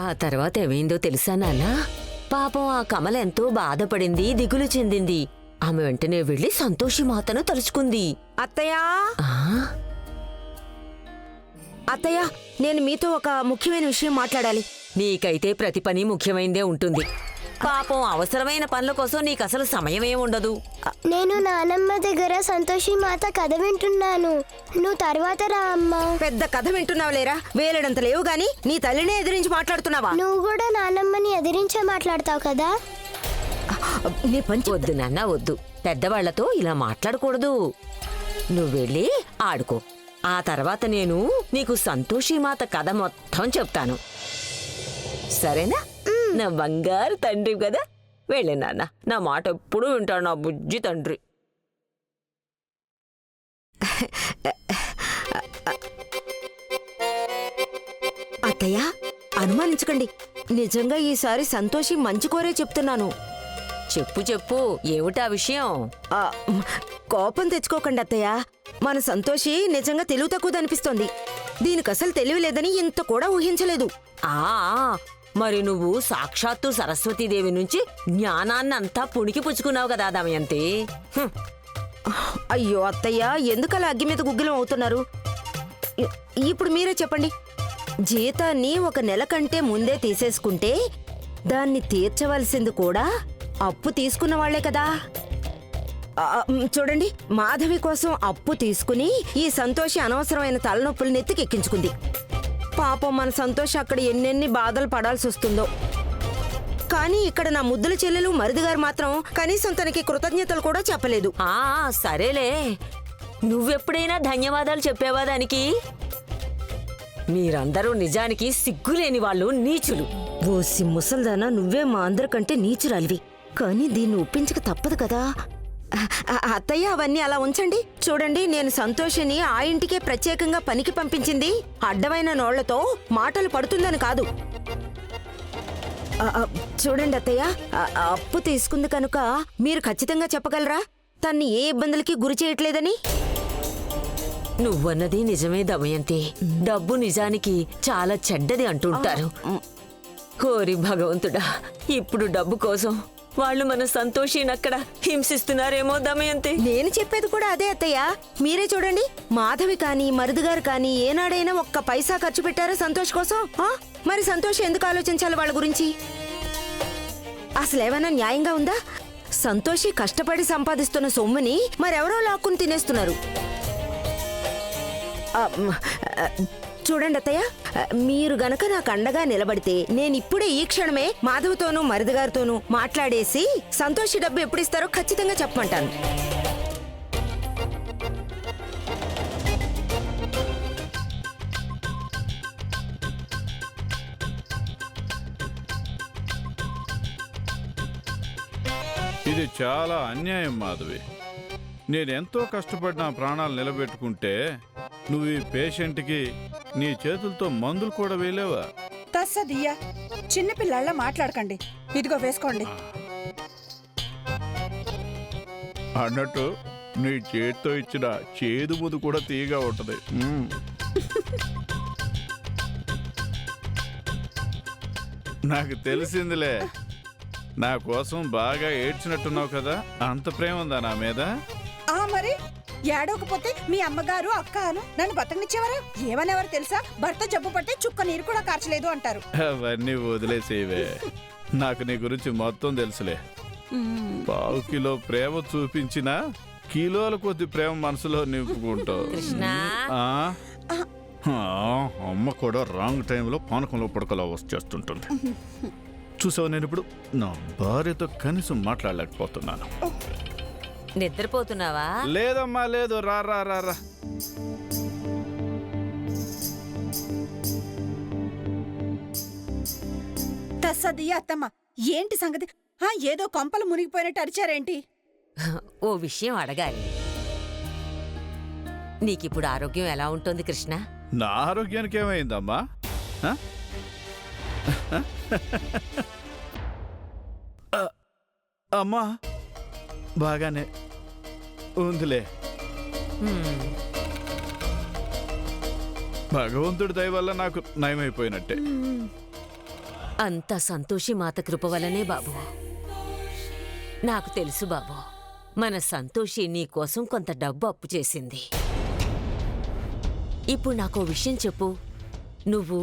ఆ తర్వాత ఏమైందో తెలుసా నాన్న? పాపం ఆ కమల ఎంతో బాధపడింది, దిగులు చెందింది. ఆమె వెంటనే వెళ్లి సంతోషి మాతను తలుచుకుంది. అత్తయ్యా, ఆ అత్తయ్య, నేను మీతో ఒక ముఖ్యమైన విషయం మాట్లాడాలి. నీకైతే ప్రతి పని ముఖ్యమైందే ఉంటుంది. పాపం అవసరమైన పనుల కోసం నీకసలు సమయమేముండదు. నేను నానమ్మ దగ్గర సంతోషి మాత కథ వింటున్నాను. నువ్వు తర్వాత రా అమ్మా. పెద్ద కథ వింటున్నావు లేరా? వేలడంత లేవు గాని నీ తల్లినే ఎదిరించి మాట్లాడుతున్నావా? నువ్వు కూడా నానమ్మని ఎదిరించే మాట్లాడతావు కదా. నీ పంచి వద్దు నాన్న, వద్దు. పెద్దవాళ్లతో ఇలా మాట్లాడకూడదు. నువ్వెళ్ళి ఆడుకో. ఆ తర్వాత నేను నీకు సంతోషిమాత కథ మొత్తం చెప్తాను. సరేనా? నా బంగారు తండ్రి కదా. వెళ్ళే నాన్న, నా మాట ఎప్పుడూ వింటాడు నా బుజ్జి తండ్రి. అత్తయ్య, అనుమానించకండి. నిజంగా ఈసారి సంతోషి మంచి కోరే చెప్తున్నాను. చెప్పు చెప్పు, ఏమిటా విషయం? ఆ, కోపం తెచ్చుకోకండి అత్తయ్య. మన సంతోషి నిజంగా తెలివి తక్కువదనిపిస్తోంది. దీనికసలు తెలివి లేదని ఇంత కూడా ఊహించలేదు. ఆ మరి నువ్వు సాక్షాత్తు సరస్వతీదేవి నుంచి జ్ఞానాన్నంతా పుణికి పుచ్చుకున్నావు కదా దమయంతి. అయ్యో అత్తయ్య, ఎందుకలా అగ్గి మీద గుగ్గిలం అవుతున్నారు? ఇప్పుడు మీరే చెప్పండి. జీతాన్ని 1 నెల కంటే ముందే తీసేసుకుంటే దాన్ని తీర్చవలసింది కూడా అప్పు తీసుకున్న వాళ్లే కదా. చూడండి, మాధవి కోసం అప్పు తీసుకుని ఈ సంతోషి అనవసరమైన తలనొప్పులు నెత్తికెక్కించుకుంది. పాపం మన సంతోష్ అక్కడ ఎన్నెన్ని బాధలు పడాల్సి వస్తుందో. కానీ ఇక్కడ నా ముద్దుల చెల్లెలు మరిదిగారు మాత్రం కనీసం తనకి కృతజ్ఞతలు కూడా చెప్పలేదు. సరేలే, నువ్వెప్పుడైనా ధన్యవాదాలు చెప్పావా దానికి? మీరందరూ నిజానికి సిగ్గులేని వాళ్ళు, నీచులు. ఓసి ముసల్దానా, నువ్వే మా అందరికంటే నీచురాలివి. కానీ దీన్ని ఒప్పించక తప్పదు కదా. అత్తయ్య, అవన్నీ అలా ఉంచండి. చూడండి, నేను సంతోషిని ఆ ఇంటికే ప్రత్యేకంగా పనికి పంపించింది అడ్డమైన నోళ్లతో మాటలు పడుతుందని కాదు. చూడండి అత్తయ్య, అప్పు తీసుకుంది కనుక మీరు ఖచ్చితంగా చెప్పగలరా తన్ని ఏ ఇబ్బందులకి గురి చేయట్లేదని? నువ్వన్నది నిజమే దమయంతి. డబ్బు నిజానికి చాలా చెడ్డది అంటుంటారు. కోరి భగవంతుడా, ఇప్పుడు డబ్బు కోసం వాళ్ళు మన సంతోషినక్కడ హింసిస్తున్నారేమో దమయంతి. నేను చెప్పేది కూడా అదే అత్తయ్య. మీరే చూడండి, మాధవి కానీ మరుదుగారు కానీ ఏనాడైనా 1 పైసా ఖర్చు పెట్టారా సంతోష్ కోసం? మరి సంతోష్ ఎందుకు ఆలోచించాలి వాళ్ళ గురించి? అసలేమైనా న్యాయంగా ఉందా? సంతోషి కష్టపడి సంపాదిస్తున్న సొమ్ముని మరెవరో లాక్కుని తినేస్తున్నారు. చూడండి అత్తయ్య, మీరు గనక నాకు అండగా నిలబడితే నేనిప్పుడే ఈ క్షణమే మాధవ్తోనూ మరిదిగారితోనూ మాట్లాడేసి సంతోషి డబ్బు ఎప్పుడు ఇస్తారో ఖచ్చితంగా చెప్పమంటాను. ఇది చాలా అన్యాయం మాధవి. నేనెంతో కష్టపడి నా ప్రాణాలు నిలబెట్టుకుంటే నువ్వు ఈ పేషెంట్కి నీ చేతులతో మందులు కూడా వేలేవా? తస్సదియ్యా, చిన్నపిల్లాళ్ళ మాట్లాడకండి. ఇదిగో వేసుకోండి. అన్నట్టు నీ చేతితో ఇచ్చిన చేదు ముదు కూడా తీయగా ఉంటది. నాకు తెలిసిందిలే, నా కోసం బాగా ఏడ్చినట్టున్నావు కదా. అంత ప్రేమ ఉందా నా మీద? మరి ఏడవకపోతే మీ అమ్మగారు అక్కను నన్ను బతకనిచ్చేవారా? ఏమనేవారు తెలుసా? భర్త జబ్బు పట్టి చుక్క నీరు కూడా కార్చలేదు అంటారు. అవన్నీ వదిలేసేవే, నాకు నీ గురించి మొత్తం తెలుసులే. 1/2 కిలో ప్రేమ చూపించినా కిలోల కొద్ది ప్రేమ మనసులో నింపుకుంటావు. అమ్మ కూడా రాంగ్ టైంలో పానకంలో పడకలా వచ్చేస్తుంటుంది. చూసావు, నేను ఇప్పుడు నా భార్యతో కనీసం మాట్లాడలేకపోతున్నాను. నిద్రపోతున్నావా? లేదమ్మా, లేదు. రా రా రా రా. తస్సదియ్యా అత్తమ్మ, ఏంటి సంగతి? ఏదో కొంపలు మునిగిపోయినట్టు అరిచారేంటి? ఓ విషయం అడగాలి. నీకిప్పుడు ఆరోగ్యం ఎలా ఉంటుంది కృష్ణ? నా ఆరోగ్యానికి ఏమైందమ్మా? అమ్మా బాగానే ఉందిలే. భగవంతుడి దయ వల్ల నాకు నయమైపోయినట్టే. అంత సంతోషి మాత కృప వల్లనే బాబు. నాకు తెలుసు బాబు, మన సంతోషి నీకోసం కొంత డబ్బు అప్పు చేసింది. ఇప్పుడు నాకో విషయం చెప్పు, నువ్వు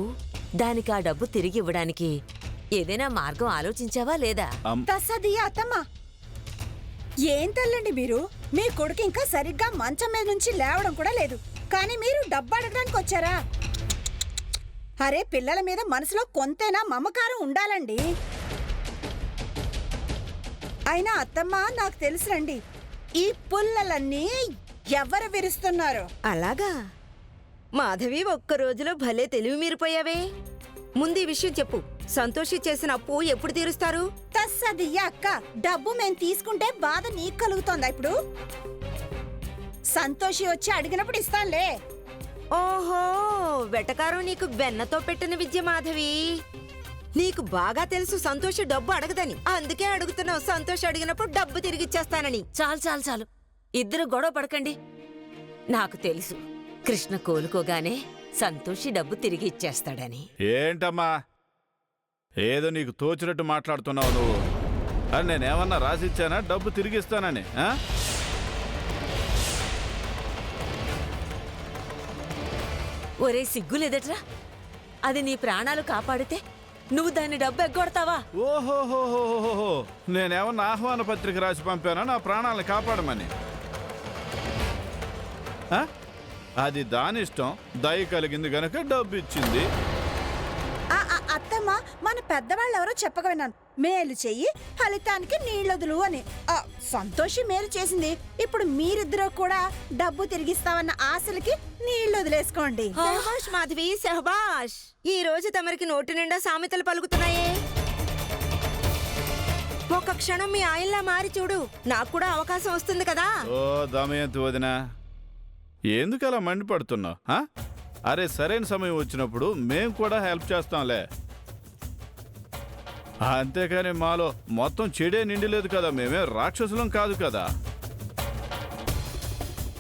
దానికి ఆ డబ్బు తిరిగి ఇవ్వడానికి ఏదైనా మార్గం ఆలోచించావా లేదా? తస్సదియ్య అత్తమ్మ, ఏం తల్లండి మీరు? మీ కొడుకు ఇంకా సరిగ్గా మంచం మీద నుంచి లేవడం కూడా లేదు, కానీ మీరు డబ్బు అడగడానికి వచ్చారా? అరే, పిల్లల మీద మనసులో కొంతైనా మమకారం ఉండాలండి. అయినా అత్తమ్మ, నాకు తెలుసురండి, ఈ పుల్లలన్నీ ఎవరు విరుస్తున్నారు. అలాగా? మాధవి, ఒక్క రోజులో భలే తెలివి మీరిపోయావే. ముందు ఈ విషయం చెప్పు, సంతోషి చేసిన అప్పు ఎప్పుడు తీరుస్తారు? తస్సదియ్య అక్క, డబ్బు మేం తీసుకుంటే బాధ నీకు కలుగుతోందా ఇప్పుడు? సంతోషి వచ్చి అడిగినప్పుడు ఇస్తానులే. ఓహో, వెటకారం నీకు వెన్నతో పెట్టిన విద్య మాధవి. నీకు బాగా తెలుసు సంతోషి డబ్బు అడగదని, అందుకే అడుగుతున్నావు సంతోషి అడిగినప్పుడు డబ్బు తిరిగిచ్చేస్తానని. చాలు చాలు చాలు, ఇద్దరు గొడవ పడకండి. నాకు తెలుసు కృష్ణ కోలుకోగానే సంతోషి డబ్బు తిరిగి ఇచ్చేస్తాడని. ఏంటమ్మా ఏదో నీకు తోచినట్టు మాట్లాడుతున్నావు నువ్వు? అని నేనేమన్నా రాసిచ్చానా డబ్బు తిరిగిస్తానని? ఒరే, సిగ్గులేదట్రా? అది నీ ప్రాణాలు కాపాడితే నువ్వు దాన్ని డబ్బు ఎగ్గొడతావా? ఓహోహోహోహోహో, నేనేమన్నా ఆహ్వాన పత్రిక రాసి పంపానా నా ప్రాణాలను కాపాడమని? అది దాని ఇష్టం, దయ కలిగింది గనక డబ్బు ఇచ్చింది. అత్తమ్మ, మన పెద్దవాళ్ళు ఎవరో చెప్పక విన్నాను, మేలు చెయ్యి ఫలితానికి నీళ్ళొదులు అని. సంతోషి మేలు చేసింది, ఇప్పుడు మీరిద్దరూ కూడా డబ్బు తిరిగిస్తామన్న ఆశలకి నీళ్లు వదిలేసుకోండి. శహబాష్ మాధవి, శహబాష్. ఈ రోజు తమరికి నోటి నిండా సామెతలు పలుకుతున్నాయే. ఒక క్షణం మీ ఆయనలా మారి చూడు, నాకు కూడా అవకాశం వస్తుంది కదా. ఓ దమయంతి వదినా, ఎందుకు అలా మండిపడుతున్నావు? అరే, సరైన సమయం వచ్చినప్పుడు మేం కూడా హెల్ప్ చేస్తాంలే. అంతేకాని మాలో మొత్తం చెడే నిండిలేదు కదా, మేమే రాక్షసులం కాదు కదా.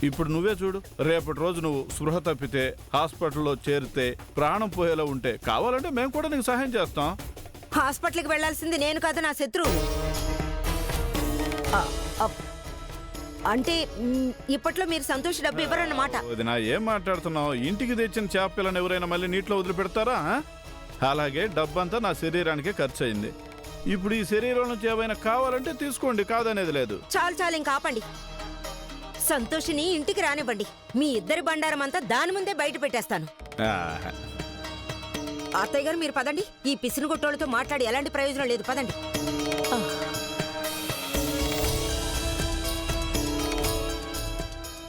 ఇప్పుడు నువ్వే చూడు, రేపటి రోజు నువ్వు స్పృహ తప్పితే, హాస్పిటల్లో చేరితే, ప్రాణం పోయేలా ఉంటే కావాలంటే మేము కూడా నీకు సహాయం చేస్తాం. హాస్పిటల్కి వెళ్లాల్సింది నేను కాదు, నా శత్రువు. అంటే ఇప్పట్లో మీరు సంతోష డబ్బు ఇవ్వరన్నమాట. వదినా, ఏం మాట్లాడుతున్నావు? ఇంటికి తెచ్చిన చేప పిల్లని ఎవరైనా మళ్ళీ నీటిలో వదిలిపెడతారా? అలాగే డబ్బంతా నా శరీరానికే ఖర్చు అయింది. ఇప్పుడు ఈ శరీరం నుంచి ఏమైనా కావాలంటే తీసుకోండి, కాదనేది లేదు. చాలు చాలు, ఇంకా ఆపండి. సంతోషిని ఇంటికి రానివ్వండి, మీ ఇద్దరి బండారం అంతా దాని ముందే బయట పెట్టేస్తాను. అత్తయ్య గారు, మీరు పదండి. ఈ పిసినుగొట్టోళ్ళతో మాట్లాడి ఎలాంటి ప్రయోజనం లేదు, పదండి.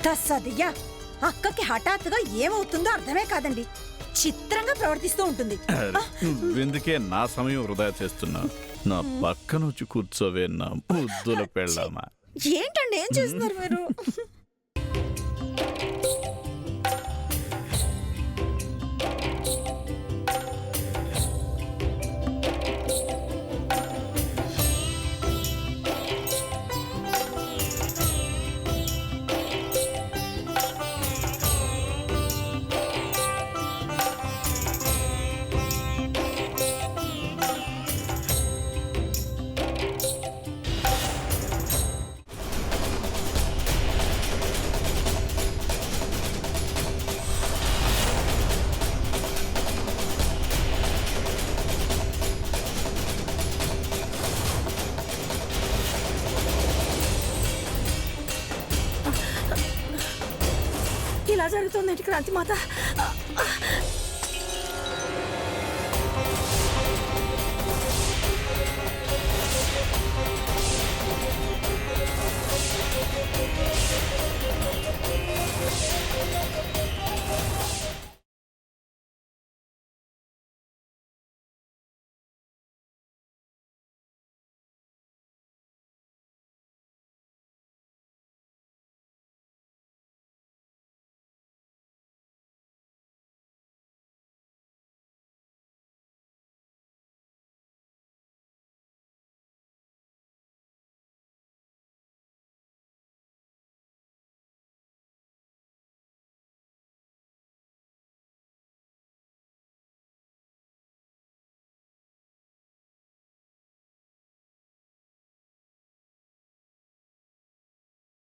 తస్సదియ్య, అక్కకి హఠాత్తుగా ఏమవుతుందో అర్థమే కాదండి, చిత్రంగా ప్రవర్తిస్తూ ఉంటుంది. నువ్వెందుకే నా సమయం వృధా చేస్తున్నావు? నా పక్కన వచ్చి కూర్చోవే నా ముద్దుల పెళ్ళామా. ఏంటండి, ఏం చేస్తున్నారు మీరు? ఇలా జరుగుతుంది క్రాంతి మాత.